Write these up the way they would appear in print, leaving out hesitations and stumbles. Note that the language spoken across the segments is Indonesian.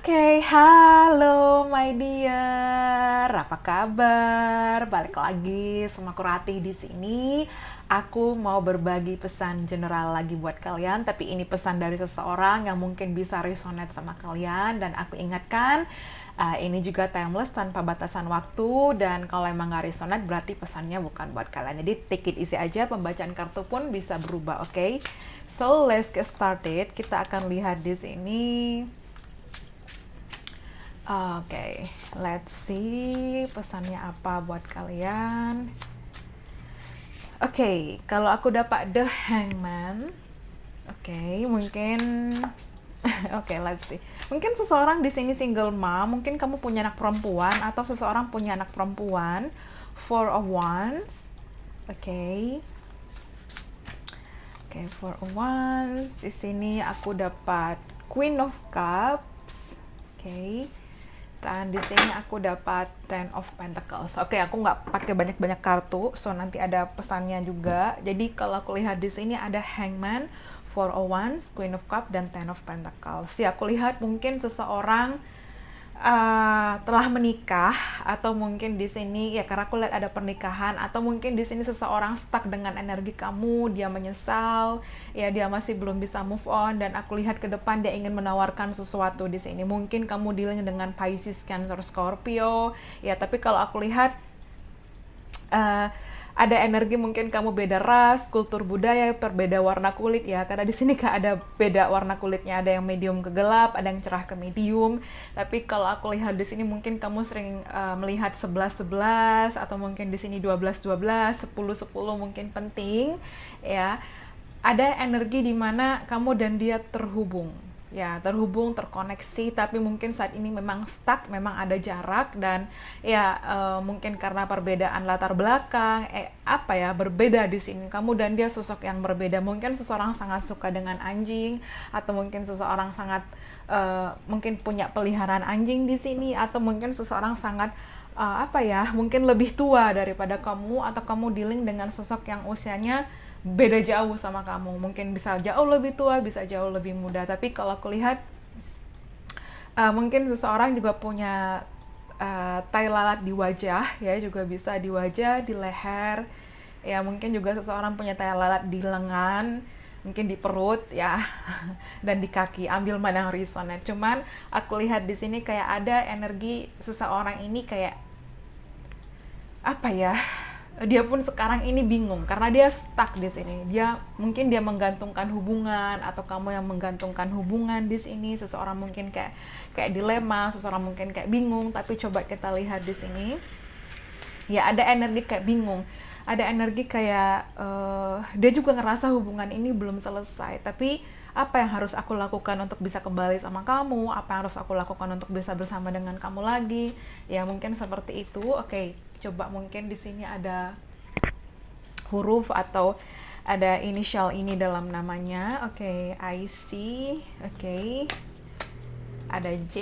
Oke, halo my dear. Apa kabar? Balik lagi sama aku Ratih di sini. Aku mau berbagi pesan general lagi buat kalian, tapi ini pesan dari seseorang yang mungkin bisa resonate sama kalian dan aku ingatkan ini juga timeless tanpa batasan waktu dan kalau emang gak resonate berarti pesannya bukan buat kalian. Jadi take it easy aja, pembacaan kartu pun bisa berubah, oke? So, let's get started. Kita akan lihat di sini. Oke, let's see pesannya apa buat kalian. Oke, kalau aku dapat The Hangman, oke, mungkin oke, let's see. Mungkin seseorang di sini single mom, mungkin kamu punya anak perempuan atau seseorang punya anak perempuan. Four of Wands. Oke. Oke, Four of Wands. Di sini aku dapat Queen of Cups. Oke. Dan di sini aku dapat Ten of Pentacles. Oke, aku nggak pakai banyak-banyak kartu, so nanti ada pesannya juga. Jadi kalau aku lihat di sini ada Hangman, Four of Wands, Queen of Cups, dan Ten of Pentacles. Ya, aku lihat mungkin seseorang telah menikah atau mungkin di sini ya karena aku lihat ada pernikahan atau mungkin di sini seseorang stuck dengan energi kamu, dia menyesal, ya dia masih belum bisa move on dan aku lihat ke depan dia ingin menawarkan sesuatu di sini. Mungkin kamu dealing dengan Pisces, Cancer, Scorpio, ya tapi kalau aku lihat uh, ada energi mungkin kamu beda ras, kultur budaya, berbeda warna kulit ya. Karena di sini kan ada beda warna kulitnya, ada yang medium ke gelap, ada yang cerah ke medium. Tapi kalau aku lihat di sini mungkin kamu sering melihat 11-11 atau mungkin di sini 12-12, 10-10 mungkin penting ya. Ada energi di mana kamu dan dia terhubung ya, terhubung, terkoneksi, tapi mungkin saat ini memang stuck, memang ada jarak dan ya mungkin karena perbedaan latar belakang, apa ya, berbeda di sini. Kamu dan dia sosok yang berbeda. Mungkin seseorang sangat suka dengan anjing atau mungkin seseorang sangat mungkin punya peliharaan anjing di sini atau mungkin seseorang sangat apa ya, mungkin lebih tua daripada kamu atau kamu dealing dengan sosok yang usianya beda jauh sama kamu, mungkin bisa jauh lebih tua, bisa jauh lebih muda. Tapi kalau aku lihat mungkin seseorang juga punya tai lalat di wajah ya, juga bisa di wajah, di leher ya, mungkin juga seseorang punya tai lalat di lengan, mungkin di perut ya dan di kaki. Ambil mana yang resonate. Cuman aku lihat di sini kayak ada energi seseorang ini kayak apa ya, dia pun sekarang ini bingung karena dia stuck di sini. Dia mungkin dia menggantungkan hubungan atau kamu yang menggantungkan hubungan di sini. Seseorang mungkin kayak dilema, seseorang mungkin kayak bingung. Tapi coba kita lihat di sini. Ya ada energi kayak bingung. Ada energi kayak dia juga ngerasa hubungan ini belum selesai. Tapi apa yang harus aku lakukan untuk bisa kembali sama kamu, apa yang harus aku lakukan untuk bisa bersama dengan kamu lagi, ya mungkin seperti itu. Oke, coba mungkin di sini ada huruf atau ada inisial ini dalam namanya. Oke, I C. Oke, ada J.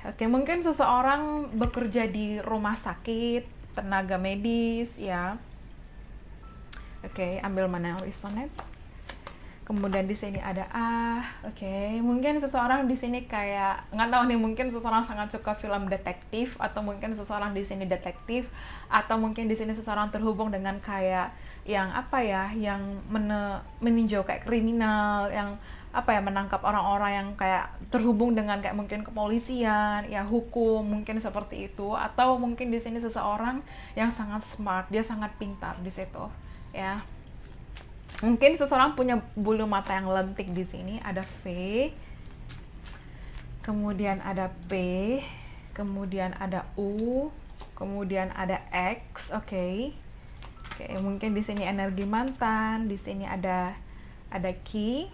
Oke, mungkin seseorang bekerja di rumah sakit, tenaga medis ya. Oke, ambil mana yang resonate. Kemudian di sini ada A. Oke, mungkin seseorang di sini kayak nggak tahu nih, mungkin seseorang sangat suka film detektif atau mungkin seseorang di sini detektif atau mungkin di sini seseorang terhubung dengan kayak yang apa ya, yang meninjau kayak kriminal, yang apa ya, menangkap orang-orang yang kayak terhubung dengan kayak mungkin kepolisian, ya hukum, mungkin seperti itu. Atau mungkin di sini seseorang yang sangat smart, dia sangat pintar di situ, ya. Mungkin seseorang punya bulu mata yang lentik di sini, ada V, kemudian ada P, kemudian ada U, kemudian ada X. Oke. Oke, mungkin di sini energi mantan, di sini ada Ki.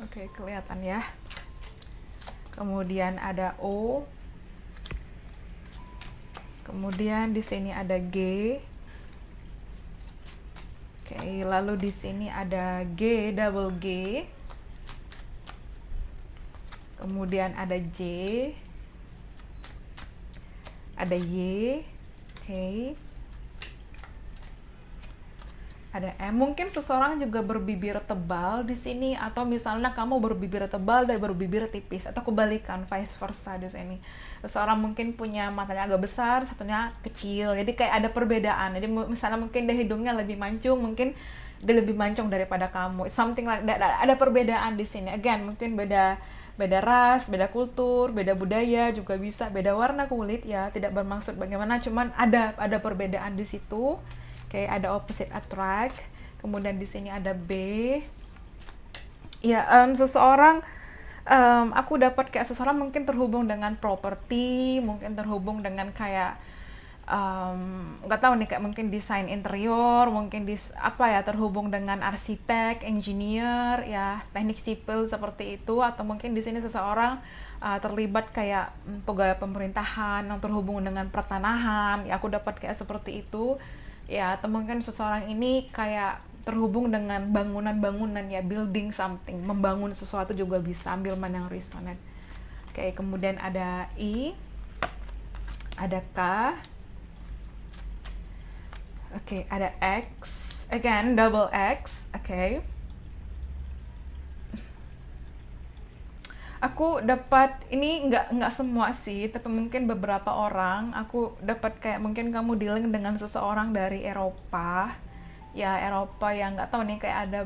Oke, kelihatan ya. Kemudian ada O. Kemudian di sini ada G. Oke, lalu di sini ada G, double G. Kemudian ada J. Ada Y. Oke. Ada M. Mungkin seseorang juga berbibir tebal di sini, atau misalnya kamu berbibir tebal dan berbibir tipis, atau kebalikan, vice versa di sini. Seseorang mungkin punya matanya agak besar, satunya kecil. Jadi kayak ada perbedaan. Jadi misalnya mungkin dia hidungnya lebih mancung, mungkin dia lebih mancung daripada kamu. Something like that. Ada perbedaan di sini. Again, mungkin beda beda ras, beda kultur, beda budaya juga bisa, beda warna kulit ya. Tidak bermaksud bagaimana, cuman ada perbedaan di situ. Oke, ada opposite attract. Kemudian di sini ada B. Ya, seseorang, aku dapat kayak seseorang mungkin terhubung dengan properti, mungkin terhubung dengan kayak nggak tahu nih, kayak mungkin desain interior, mungkin apa ya, terhubung dengan arsitek, engineer, ya teknik sipil seperti itu, atau mungkin di sini seseorang terlibat kayak pegawai pemerintahan yang terhubung dengan pertanahan, ya aku dapat kayak seperti itu, ya atau mungkin seseorang ini kayak terhubung dengan bangunan-bangunan, ya building something, membangun sesuatu juga bisa, ambil mana yang resonate. Oke, kemudian ada I, ada K. Oke, ada X, again double X. Oke. Aku dapat ini nggak semua sih, tapi mungkin beberapa orang. Aku dapat kayak mungkin kamu dealing dengan seseorang dari Eropa, ya Eropa yang nggak tahu nih, kayak ada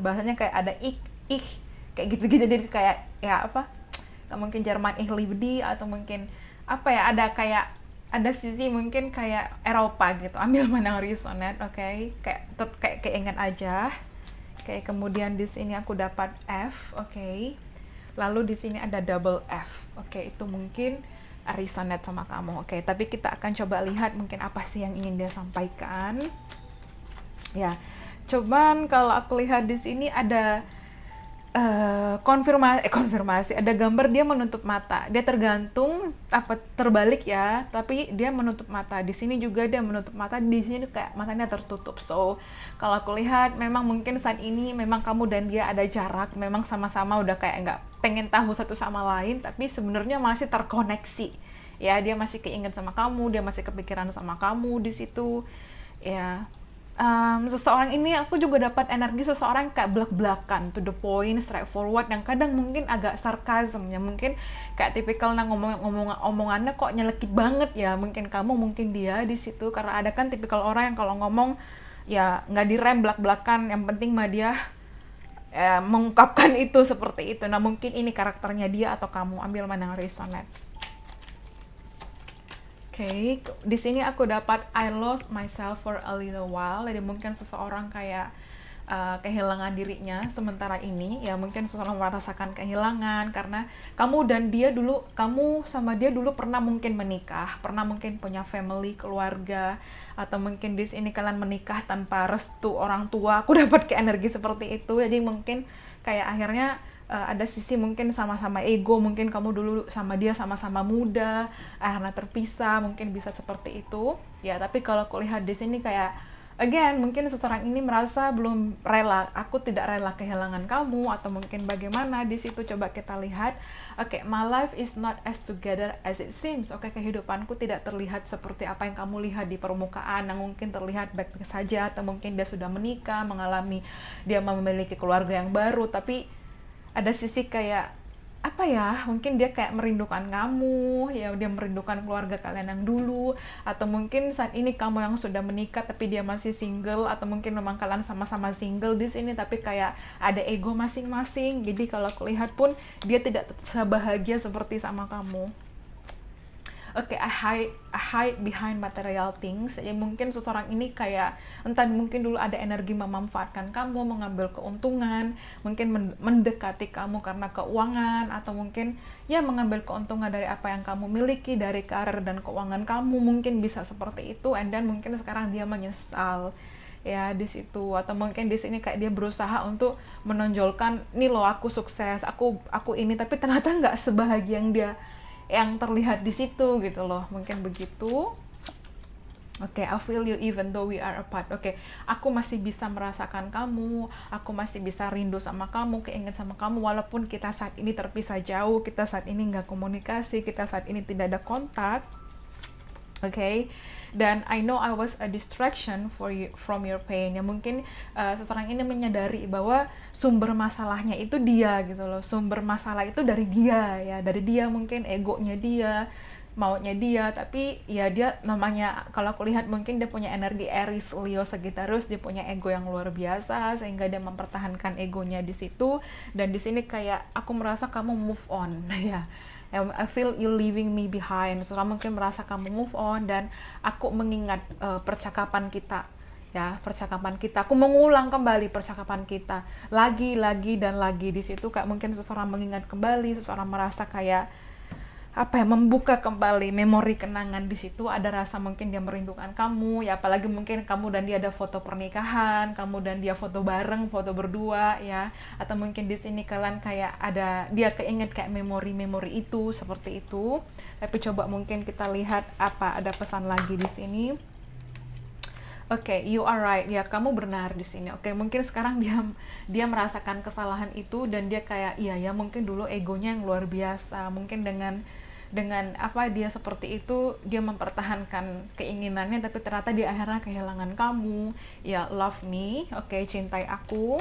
bahasanya kayak ada ich kayak gitu-gitu, jadi kayak ya apa? Mungkin Jerman ich liebe die, atau mungkin apa ya, ada sisi mungkin kayak Eropa gitu, ambil mana yang resonate. Oke, kayak keinget aja. Oke, kemudian di sini aku dapat F. Oke, lalu di sini ada double F. Oke, itu mungkin resonate sama kamu. Oke, tapi kita akan coba lihat mungkin apa sih yang ingin dia sampaikan. Ya, cuman kalau aku lihat di sini ada konfirmasi, ada gambar dia menutup mata. Dia tergantung apa terbalik ya, tapi dia menutup mata. Di sini juga dia menutup mata, di sini kayak matanya tertutup. So, kalau aku lihat memang mungkin saat ini memang kamu dan dia ada jarak, memang sama-sama udah kayak nggak pengen tahu satu sama lain, tapi sebenarnya masih terkoneksi. Ya, dia masih keinget sama kamu, dia masih kepikiran sama kamu di situ. Ya, seseorang ini aku juga dapat energi seseorang kayak belak-belakan, to the point, straightforward, yang kadang mungkin agak sarkasm, ya mungkin kayak tipikal omongannya kok nyelekit banget ya, mungkin kamu, mungkin dia di situ, karena ada kan tipikal orang yang kalau ngomong ya nggak direm, belak-belakan, yang penting mah dia mengungkapkan itu seperti itu. Nah mungkin ini karakternya dia atau kamu, ambil mana yang resonate. Oke, di sini aku dapat I lost myself for a little while. Jadi mungkin seseorang kayak kehilangan dirinya sementara ini. Ya mungkin seseorang merasakan kehilangan karena kamu sama dia dulu pernah mungkin menikah, pernah mungkin punya family, keluarga, atau mungkin di sini kalian menikah tanpa restu orang tua. Aku dapat ke energi seperti itu. Jadi mungkin kayak akhirnya ada sisi mungkin sama-sama ego, mungkin kamu dulu sama dia sama-sama muda, akhirnya terpisah, mungkin bisa seperti itu. Ya, tapi kalau aku lihat di sini kayak again, mungkin seseorang ini merasa belum rela, aku tidak rela kehilangan kamu, atau mungkin bagaimana di situ. Coba kita lihat. Oke, my life is not as together as it seems. Oke, kehidupanku tidak terlihat seperti apa yang kamu lihat di permukaan, yang mungkin terlihat baik-baik saja, atau mungkin dia sudah menikah, dia memiliki keluarga yang baru, tapi ada sisi kayak apa ya, mungkin dia kayak merindukan kamu, ya dia merindukan keluarga kalian yang dulu, atau mungkin saat ini kamu yang sudah menikah tapi dia masih single, atau mungkin memang kalian sama-sama single di sini tapi kayak ada ego masing-masing. Jadi kalau aku lihat pun dia tidak sebahagia seperti sama kamu. Oke, I hide behind material things. Ya mungkin seseorang ini kayak entah mungkin dulu ada energi memanfaatkan kamu, mengambil keuntungan, mungkin mendekati kamu karena keuangan, atau mungkin ya mengambil keuntungan dari apa yang kamu miliki, dari karir dan keuangan kamu, mungkin bisa seperti itu. And then mungkin sekarang dia menyesal ya di situ, atau mungkin di sini kayak dia berusaha untuk menonjolkan, nih loh aku sukses, aku ini, tapi ternyata nggak sebahagia yang terlihat di situ gitu loh, mungkin begitu. Oke, I feel you even though we are apart. Oke, aku masih bisa merasakan kamu, aku masih bisa rindu sama kamu, keinget sama kamu, walaupun kita saat ini terpisah jauh, kita saat ini nggak komunikasi, kita saat ini tidak ada kontak. Oke, dan I know I was a distraction for you from your pain. Ya mungkin seseorang ini menyadari bahwa sumber masalahnya itu dia gitu loh, sumber masalah itu dari dia ya, dari dia, mungkin egonya dia, maunya dia. Tapi ya dia namanya, kalau aku lihat mungkin dia punya energi Aries, Leo, Sagittarius, dia punya ego yang luar biasa sehingga dia mempertahankan egonya di situ. Dan di sini kayak aku merasa kamu move on ya. I feel you leaving me behind. Seorang mungkin merasa kamu move on, dan aku mengingat percakapan kita ya, percakapan kita. Aku mengulang kembali percakapan kita lagi dan lagi. Di situ kayak mungkin seseorang mengingat kembali, seseorang merasa kayak apa ya, membuka kembali memori kenangan. Di situ ada rasa mungkin dia merindukan kamu ya, apalagi mungkin kamu dan dia ada foto pernikahan, kamu dan dia foto bareng, foto berdua ya, atau mungkin di sini kalian kayak ada, dia keinget kayak memori-memori itu, seperti itu. Tapi coba mungkin kita lihat apa ada pesan lagi di sini. Oke, you are right. Ya, kamu benar di sini. Oke, mungkin sekarang dia merasakan kesalahan itu, dan dia kayak iya ya, mungkin dulu egonya yang luar biasa. Mungkin dengan apa dia seperti itu, dia mempertahankan keinginannya, tapi ternyata di akhirnya kehilangan kamu. Ya, love me. Oke, cintai aku.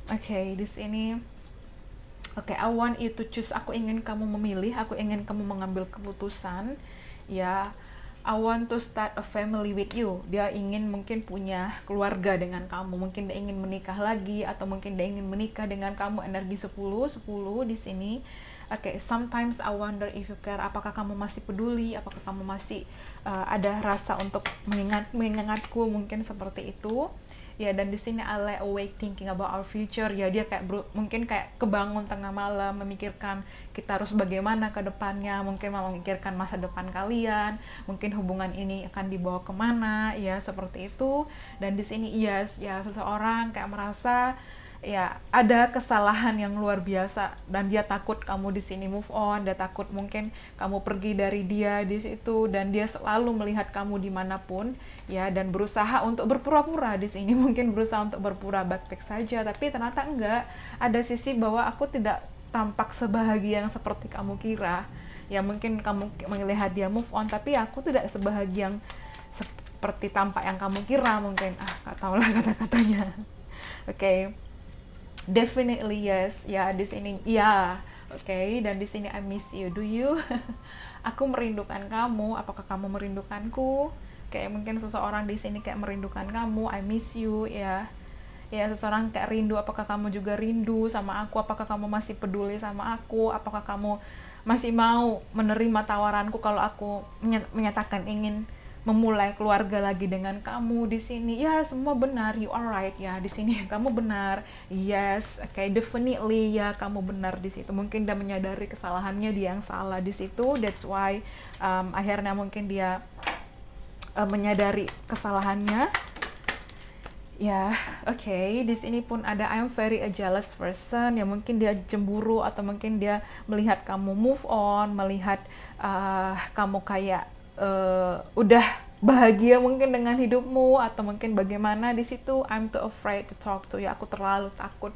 Oke, di sini. Oke, I want you to choose. Aku ingin kamu memilih, aku ingin kamu mengambil keputusan. Ya, I want to start a family with you. Dia ingin mungkin punya keluarga dengan kamu. Mungkin dia ingin menikah lagi, atau mungkin dia ingin menikah dengan kamu. Energi 10 di sini. Oke, sometimes I wonder if you care. Apakah kamu masih peduli? Apakah kamu masih ada rasa untuk mengingatku? Mungkin seperti itu. Ya, dan di sini I lay awake thinking about our future. Ya, dia kayak mungkin kayak kebangun tengah malam memikirkan kita harus bagaimana ke depannya, mungkin memikirkan masa depan kalian, mungkin hubungan ini akan dibawa kemana ya, seperti itu. Dan di sini yes ya, seseorang kayak merasa ya ada kesalahan yang luar biasa, dan dia takut kamu di sini move on, dia takut mungkin kamu pergi dari dia di situ, dan dia selalu melihat kamu dimanapun ya, dan berusaha untuk berpura-pura di sini. Mungkin berusaha untuk berpura baik-baik saja, tapi ternyata enggak. Ada sisi bahwa aku tidak tampak sebahagia yang seperti kamu kira ya. Mungkin kamu melihat dia move on, tapi aku tidak sebahagia yang seperti tampak yang kamu kira. Mungkin nggak tahu lah kata-katanya. Oke. Definitely yes ya, di sini ya. Oke, dan di sini I miss you. Do you? Aku merindukan kamu. Apakah kamu merindukanku? Kayak mungkin seseorang di sini kayak merindukan kamu. I miss you ya. Ya, seseorang kayak rindu. Apakah kamu juga rindu sama aku? Apakah kamu masih peduli sama aku? Apakah kamu masih mau menerima tawaranku kalau aku menyatakan ingin memulai keluarga lagi dengan kamu di sini? Ya, semua benar. You are right ya. Di sini kamu benar. Yes, okay, definitely ya, kamu benar di situ. Mungkin dia menyadari kesalahannya, dia yang salah di situ. That's why akhirnya mungkin dia menyadari kesalahannya. Ya, oke. Di sini pun ada I'm very a jealous person. Ya, mungkin dia cemburu, atau mungkin dia melihat kamu move on, melihat kamu kayak udah bahagia mungkin dengan hidupmu, atau mungkin bagaimana di situ. I'm too afraid to talk to you. Aku terlalu takut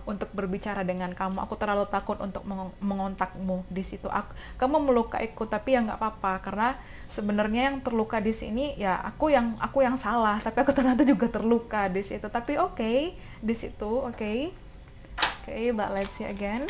untuk berbicara dengan kamu. Aku terlalu takut untuk mengontakmu di situ. Kamu melukaiku, tapi ya nggak apa-apa, karena sebenarnya yang terluka di sini ya aku yang salah, tapi aku ternyata juga terluka di situ. Tapi oke, di situ oke, but let's see again.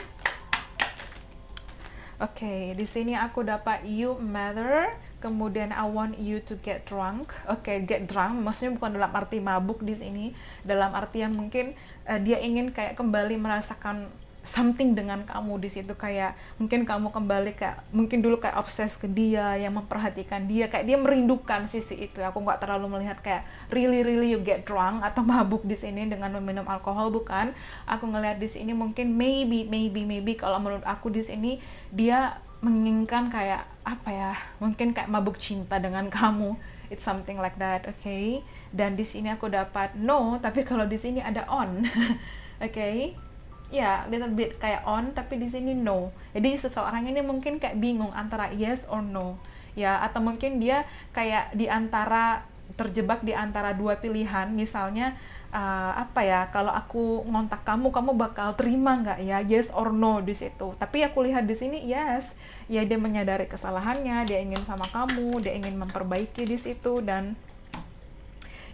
Oke, di sini aku dapat you matter, kemudian I want you to get drunk. Oke, get drunk maksudnya bukan dalam arti mabuk di sini, dalam artian mungkin dia ingin kayak kembali merasakan something dengan kamu di situ. Kayak mungkin kamu kembali kayak mungkin dulu kayak obses ke dia, yang memperhatikan dia, kayak dia merindukan sisi itu. Aku nggak terlalu melihat kayak really you get drunk atau mabuk di sini dengan meminum alkohol, bukan. Aku ngelihat di sini mungkin maybe kalau menurut aku di sini dia menginginkan kayak apa ya, mungkin kayak mabuk cinta dengan kamu. It's something like that, okay? Dan di sini aku dapat no, tapi kalau di sini ada on. Okay? Ya, little bit kayak on, tapi di sini no. Jadi seseorang ini mungkin kayak bingung antara yes or no. Ya, atau mungkin dia kayak terjebak di antara dua pilihan. Misalnya apa ya, kalau aku ngontak kamu, kamu bakal terima nggak ya, yes or no di situ. Tapi aku lihat di sini yes, ya dia menyadari kesalahannya, dia ingin sama kamu, dia ingin memperbaiki di situ. Dan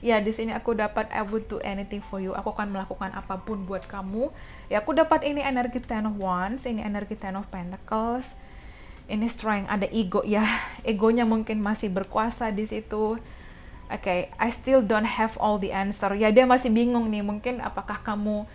ya di sini aku dapat I would do anything for you, aku akan melakukan apapun buat kamu. Ya aku dapat ini energi Ten of Wands, ini energi Ten of Pentacles, ini strength, ada ego ya, egonya mungkin masih berkuasa di situ. Oke, I still don't have all the answer. Ya dia masih bingung nih, mungkin apakah kamu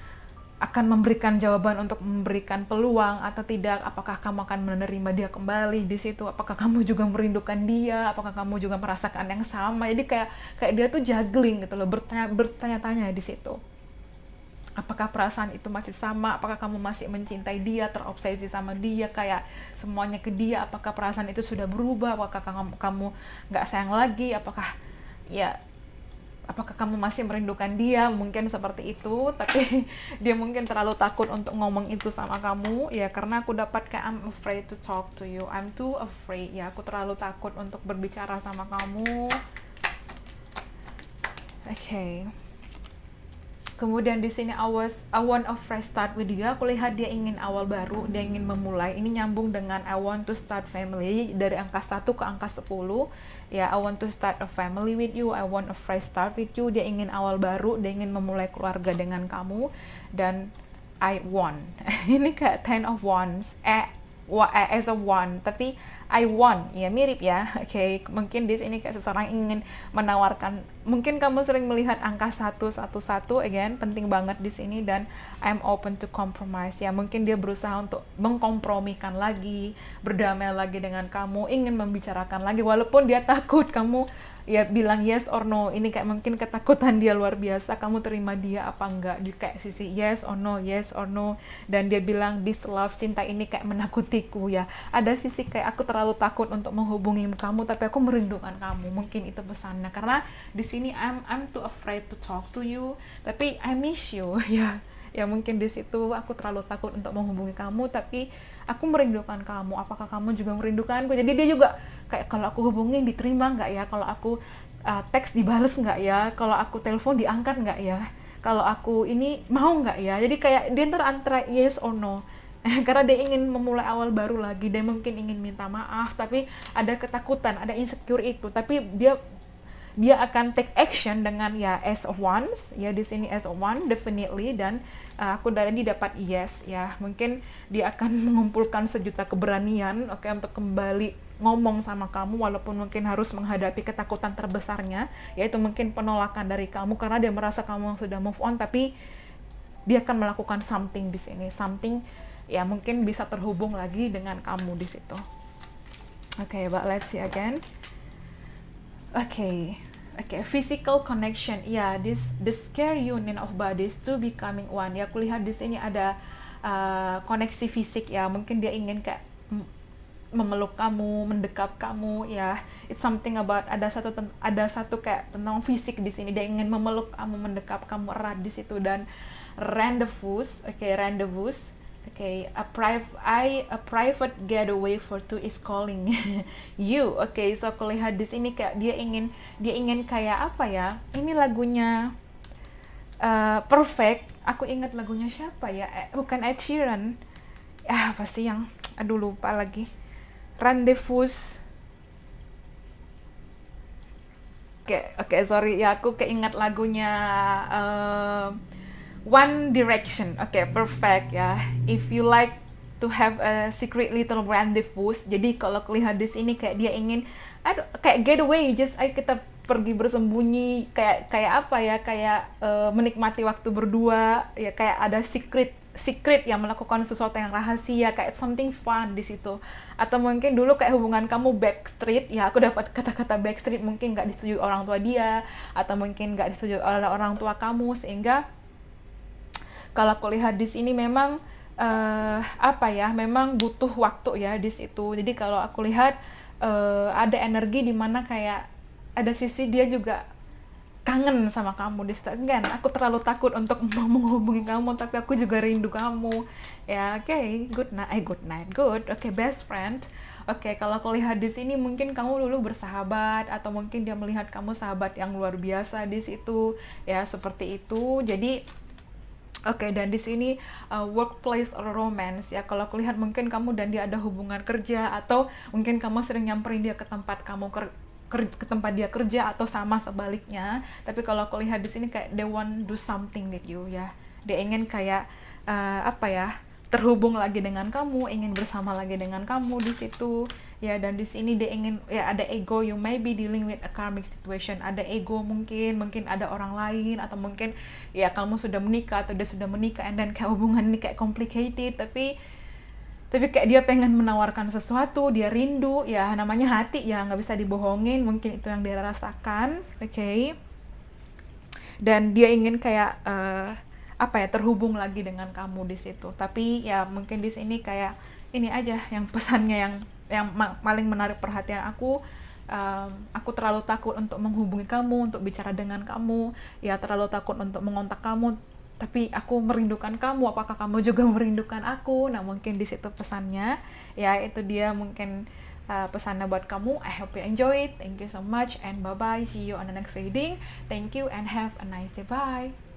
akan memberikan jawaban untuk memberikan peluang atau tidak, apakah kamu akan menerima dia kembali di situ, apakah kamu juga merindukan dia, apakah kamu juga merasakan yang sama. Jadi kayak dia tuh juggling gitu loh, bertanya-tanya di situ. Apakah perasaan itu masih sama, apakah kamu masih mencintai dia, terobsesi sama dia, kayak semuanya ke dia, apakah perasaan itu sudah berubah, apakah kamu nggak sayang lagi, apakah kamu masih merindukan dia, mungkin seperti itu. Tapi dia mungkin terlalu takut untuk ngomong itu sama kamu ya, karena aku dapat kayak I'm afraid to talk to you, I'm too afraid ya, aku terlalu takut untuk berbicara sama kamu. Oke. Kemudian di sini I want a fresh start with you. Aku lihat dia ingin awal baru, dia ingin memulai. Ini nyambung dengan I want to start family, dari angka 1 ke angka 10. Ya, I want to start a family with you, I want a fresh start with you. Dia ingin awal baru, dia ingin memulai keluarga dengan kamu. Dan I want. Ini kayak Ten of Wands. As a one, tapi I want, ya mirip ya. Oke, mungkin di sini kayak seseorang ingin menawarkan, mungkin kamu sering melihat angka 111, again penting banget di sini. Dan I'm open to compromise, ya mungkin dia berusaha untuk mengkompromikan lagi, berdamai lagi dengan kamu, ingin membicarakan lagi walaupun dia takut kamu ya bilang yes or no. Ini kayak mungkin ketakutan dia luar biasa, kamu terima dia apa enggak, di kayak sisi yes or no, yes or no. Dan dia bilang this love, cinta ini kayak menakutiku ya, ada sisi kayak aku terlalu takut untuk menghubungi kamu, tapi aku merindukan kamu, mungkin itu pesannya. Karena di sini I'm too afraid to talk to you, tapi I miss you ya mungkin di situ aku terlalu takut untuk menghubungi kamu, tapi aku merindukan kamu, apakah kamu juga merindukanku. Jadi dia juga kayak, kalau aku hubungin diterima nggak ya, kalau aku teks dibales nggak ya, kalau aku telepon diangkat nggak ya, kalau aku ini mau nggak ya. Jadi kayak dia antara yes or no. Karena dia ingin memulai awal baru lagi, dia mungkin ingin minta maaf, tapi ada ketakutan, ada insecure itu. Tapi dia akan take action dengan ya as of Wands ya, di sini as of one definitely. Dan aku dari dapat yes ya, mungkin dia akan mengumpulkan sejuta keberanian, oke, untuk kembali ngomong sama kamu, walaupun mungkin harus menghadapi ketakutan terbesarnya, yaitu mungkin penolakan dari kamu karena dia merasa kamu sudah move on. Tapi dia akan melakukan something di sini, something ya mungkin bisa terhubung lagi dengan kamu di situ. Oke, but let's see again. Oke, physical connection. Ya, the scare union of bodies to becoming one. Ya, aku lihat di sini ada koneksi fisik ya. Mungkin dia ingin kayak memeluk kamu, mendekap kamu ya. It's something about ada satu kayak tentang fisik di sini. Dia ingin memeluk kamu, mendekap kamu erat di situ. Dan rendezvous. A private getaway for two is calling you. So aku lihat di sini kayak dia ingin kayak apa ya? Ini lagunya Perfect. Aku ingat lagunya siapa ya? Bukan Ed Sheeran. Apa sih yang lupa lagi. Rendezvous. Oke, sorry ya, aku keinget lagunya One Direction. Perfect ya. If you like to have a secret little rendezvous. Jadi kalau lihat di sini kayak dia ingin kayak getaway, ayo kita pergi bersembunyi, kayak apa ya, kayak menikmati waktu berdua ya, kayak ada secret yang melakukan sesuatu yang rahasia, kayak something fun di situ. Atau mungkin dulu kayak hubungan kamu backstreet ya, aku dapat kata-kata backstreet, mungkin nggak disetujui orang tua dia, atau mungkin nggak disetujui oleh orang tua kamu, sehingga kalau aku lihat di sini memang memang butuh waktu ya di situ. Jadi kalau aku lihat ada energi di mana kayak ada sisi dia juga kangen sama kamu di situ. Again, aku terlalu takut untuk menghubungi kamu, tapi aku juga rindu kamu. Ya, oke, good night, good. Oke, best friend. Oke, kalau aku lihat di sini mungkin kamu dulu bersahabat, atau mungkin dia melihat kamu sahabat yang luar biasa di situ, ya seperti itu. Jadi oke, dan di sini workplace or romance ya. Kalau aku lihat mungkin kamu dan dia ada hubungan kerja, atau mungkin kamu sering nyamperin dia ke tempat ke tempat dia kerja, atau sama sebaliknya. Tapi kalau aku lihat di sini kayak they want do something with you ya. Dia ingin kayak apa ya? Terhubung lagi dengan kamu, ingin bersama lagi dengan kamu di situ. Ya, dan di sini dia ingin, ya ada ego, you may be dealing with a karmic situation. Ada ego, mungkin ada orang lain, atau mungkin ya kamu sudah menikah atau dia sudah menikah, and then kayak hubungan ini kayak complicated, tapi kayak dia pengen menawarkan sesuatu, dia rindu, ya namanya hati ya, nggak bisa dibohongin, mungkin itu yang dia rasakan. Oke. Dan dia ingin kayak apa ya, terhubung lagi dengan kamu di situ. Tapi ya mungkin di sini kayak ini aja yang pesannya yang paling menarik perhatian aku terlalu takut untuk menghubungi kamu, untuk bicara dengan kamu, ya terlalu takut untuk mengontak kamu, tapi aku merindukan kamu, apakah kamu juga merindukan aku? Nah, mungkin di situ pesannya. Ya, itu dia mungkin pesannya buat kamu. I hope you enjoy it. Thank you so much and bye bye. See you on the next reading. Thank you and have a nice day. Bye.